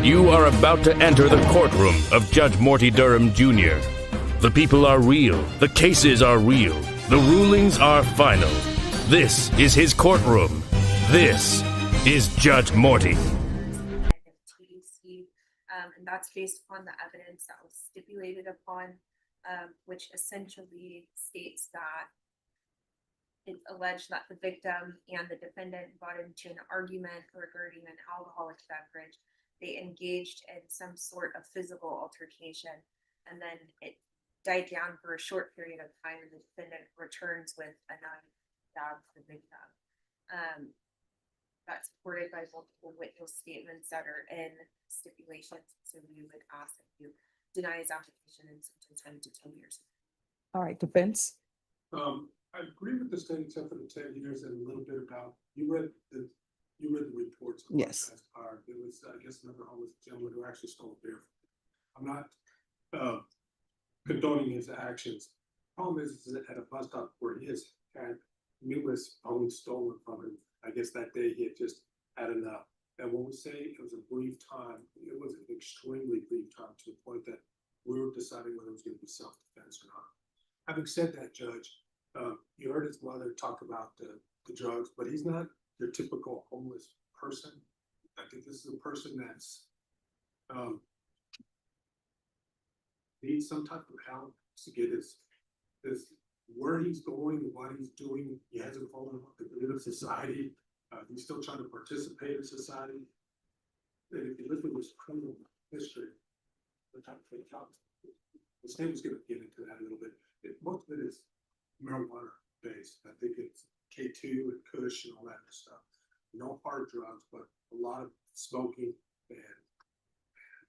You are about to enter the courtroom of Judge Morty Durham Jr. The people are real. The cases are real. The rulings are final. This is his courtroom. This is Judge Morty. And that's based upon the evidence that was stipulated upon, which essentially states that it's alleged that the victim and the defendant got into an argument regarding an alcoholic beverage. They engaged in some sort of physical altercation, and then it died down for a short period of time, and the defendant returns with a knife, stabs the victim. That's supported by multiple witness statements that are in stipulations. So we would ask that you deny his application and sentence him to 10 years. All right, defense. I agree with the state except for the 10 years and a little bit about you read the reports. Yes. There was, I guess, another homeless gentleman who actually stole a beer. I'm not condoning his actions. Problem is at a bus stop where he has had numerous phones stolen from him. I guess that day he had just had enough. And when we say it was a brief time, it was an extremely brief time to the point that we were deciding whether it was going to be self-defense or not. Having said that, Judge, you heard his mother talk about the drugs, but he's not your typical homeless person. I think this is a person that's needs some type of help to get his where he's going, what he's doing. He hasn't fallen off the grid of society. He's still trying to participate in society. And if you look at his criminal history, the state was going to get into that a little bit. Most of it is marijuana based. I think it's K2 and Kush and all that stuff. No hard drugs, but a lot of smoking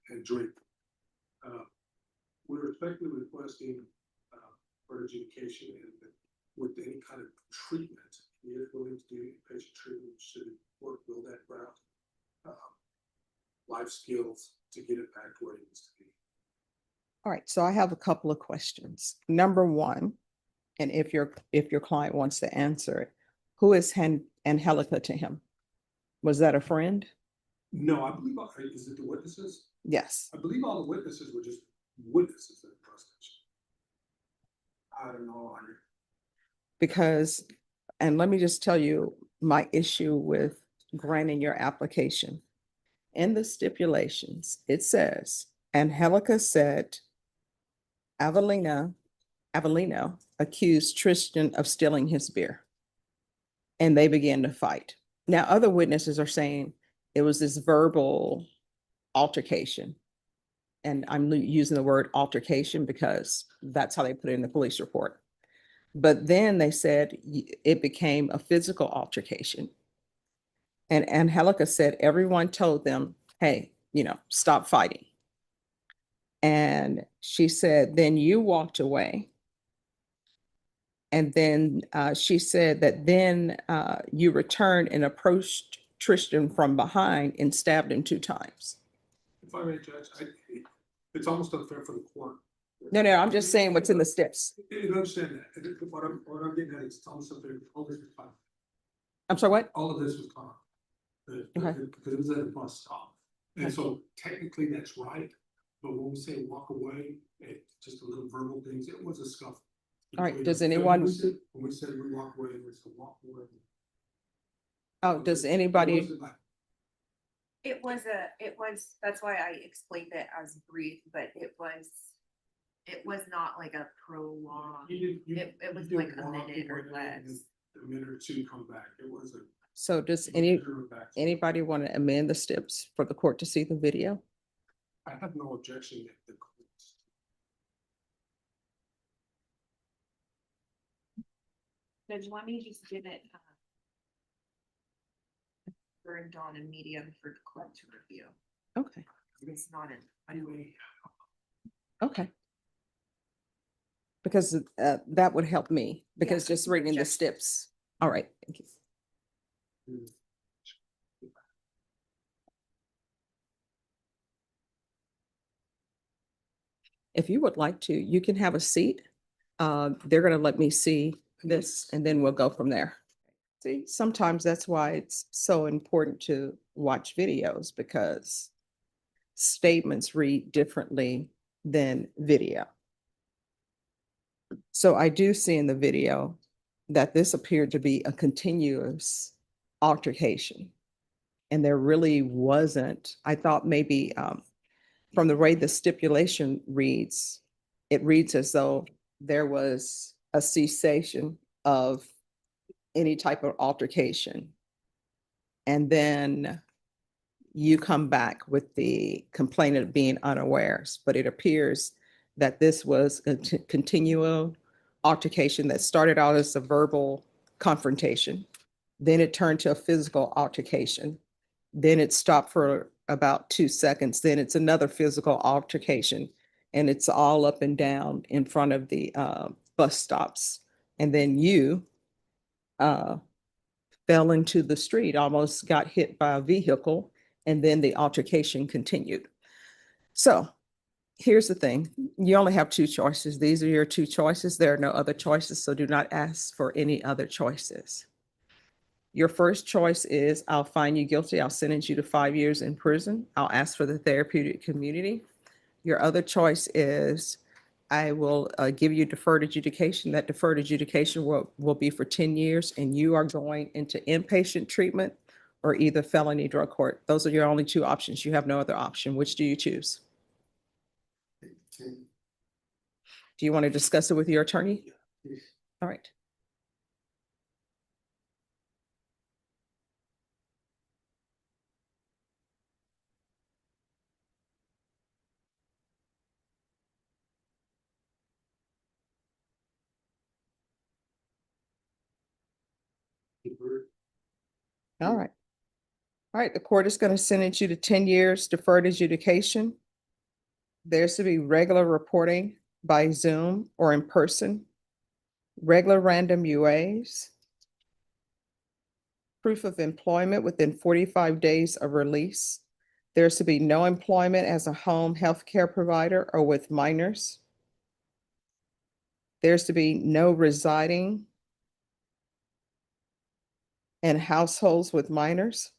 and drink. We're respectfully requesting for adjudication and with any kind of treatment. He is willing to do inpatient treatment should the court go that route. Life skills to get it back to where it needs to be. All right, so I have a couple of questions. Number one, and if your client wants to answer it, who is Angelica to him? Was that a friend? No, I believe, is it the witnesses? Yes. I believe all the witnesses were just witnesses in the prosecution. I don't know. Because, and let me just tell you my issue with granting your application. In the stipulations, it says, Angelica said Avelino accused Tristan of stealing his beer, and they began to fight. Now, other witnesses are saying it was this verbal altercation, and I'm using the word altercation because that's how they put it in the police report. But then they said it became a physical altercation. And Angelica said everyone told them, hey, stop fighting. And she said, then you walked away. And then she said that then you returned and approached Tristan from behind and stabbed him 2 times. If I may, Judge, it's almost unfair for the court. No, I'm just saying what's in the steps. I understand that. What I'm getting at is it's almost unfair. All this was calm. I'm sorry, what? All of this was calm. Okay. Because it was at a bus stop. And so technically that's right. But when we say walk away, it's just a little verbal things. It was a scuffle. All right, does anyone? When we said we walk away, it's a walk away. Oh, does anybody? It was, that's why I explained it as brief, but it was not like a prolonged, it was like a minute or less. A minute or two come back. It was a. So does anybody want to amend the steps for the court to see the video? I have no objection at the court. Judge, let me just give it burned on a medium for the court to review. Okay. It's not anyway. Okay. Because that would help me, because just reading the steps. All right, thank you. If you would like to, you can have a seat. They're going to let me see this and then we'll go from there. See, sometimes that's why it's so important to watch videos, because statements read differently than video. So I do see in the video that this appeared to be a continuous altercation. And there really wasn't, I thought maybe from the way the stipulation reads, it reads as though there was a cessation of any type of altercation. And then you come back with the complainant being unawares, but it appears that this was a continual altercation that started out as a verbal confrontation. Then it turned to a physical altercation. Then it stopped for about 2 seconds. Then it's another physical altercation. And it's all up and down in front of the bus stops. And then you fell into the street, almost got hit by a vehicle, and then the altercation continued. So here's the thing. You only have two choices. These are your two choices. There are no other choices, so do not ask for any other choices. Your first choice is I'll find you guilty. I'll sentence you to 5 years in prison. I'll ask for the therapeutic community. Your other choice is I will give you deferred adjudication. That deferred adjudication will be for 10 years, and you are going into inpatient treatment or either felony drug court. Those are your only two options. You have no other option. Which do you choose? Do you want to discuss it with your attorney? All right. All right. All right, the court is going to sentence you to 10 years deferred adjudication. There's to be regular reporting by Zoom or in person, regular random UAs, proof of employment within 45 days of release. There's to be no employment as a home health care provider or with minors. There's to be no residing in households with minors.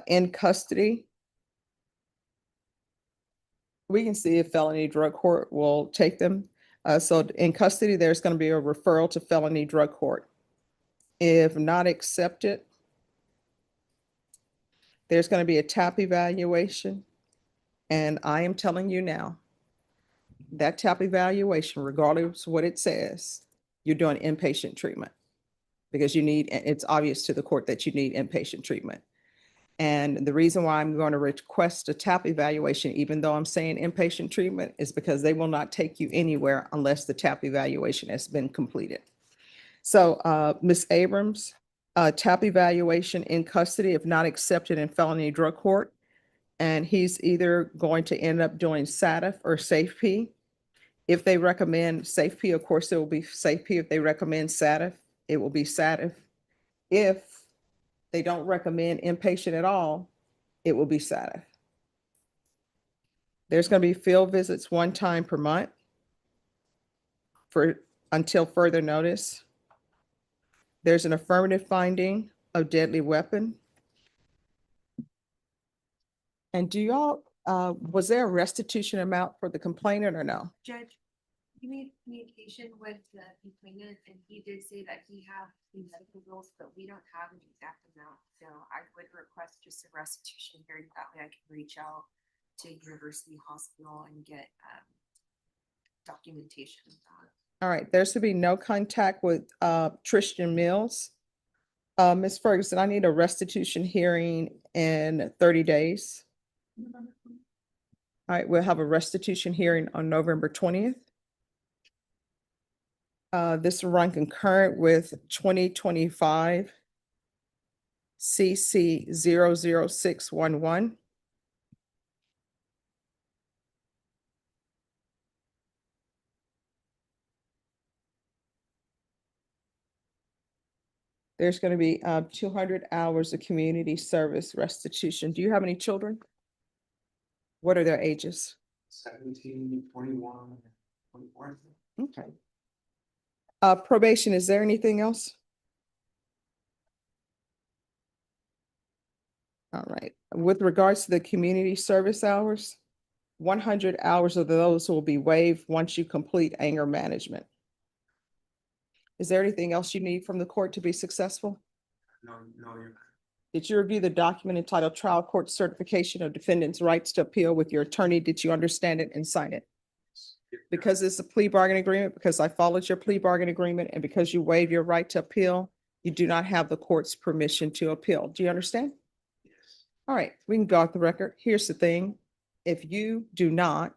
In custody, we can see if felony drug court will take them. So in custody, there's going to be a referral to felony drug court. If not accepted, there's going to be a TAP evaluation. And I am telling you now, that TAP evaluation, regardless of what it says, you're doing inpatient treatment because you need, it's obvious to the court that you need inpatient treatment. And the reason why I'm going to request a TAP evaluation, even though I'm saying inpatient treatment, is because they will not take you anywhere unless the TAP evaluation has been completed. So Ms. Abrams, TAP evaluation in custody, if not accepted in felony drug court, and he's either going to end up doing SATF or SafeP. If they recommend SafeP, of course, it will be SafeP. If they recommend SATF, it will be SATF. If they don't recommend inpatient at all, it will be SATF. There's going to be field visits 1 time per month until further notice. There's an affirmative finding of deadly weapon. And do y'all, was there a restitution amount for the complainant or no? Judge, you made communication with the complainant and he did say that he had the medical bills, but we don't have an exact amount. So I would request just a restitution hearing. That way I can reach out to University Hospital and get documentation of that. All right, there's to be no contact with Tristan Mills. Ms. Ferguson, I need a restitution hearing in 30 days. All right, we'll have a restitution hearing on November 20th. This will run concurrent with 2025 CC 00611. There's going to be 200 hours of community service restitution. Do you have any children? What are their ages? 17, 21, 24. Okay. Probation, is there anything else? Right. With regards to the community service hours, 100 hours of those will be waived once you complete anger management. Is there anything else you need from the court to be successful? No, Your Honor. Did you review the document entitled Trial Court Certification of Defendant's Rights to Appeal with your attorney? Did you understand it and sign it? Because it's a plea bargain agreement, because I followed your plea bargain agreement, and because you waive your right to appeal, you do not have the court's permission to appeal. Do you understand? Yes. All right, we can go off the record. Here's the thing. If you do not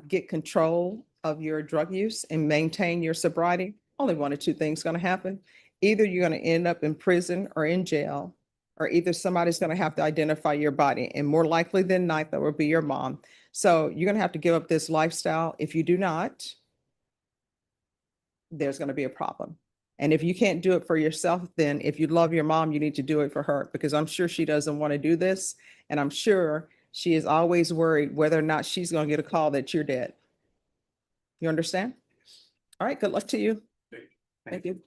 get control of your drug use and maintain your sobriety, only one of two things going to happen. Either you're going to end up in prison or in jail, or either somebody's going to have to identify your body, and more likely than not, that will be your mom. So you're going to have to give up this lifestyle. If you do not, there's going to be a problem. And if you can't do it for yourself, then if you love your mom, you need to do it for her, because I'm sure she doesn't want to do this. And I'm sure she is always worried whether or not she's going to get a call that you're dead. You understand? All right, good luck to you. Thank you. Thank you.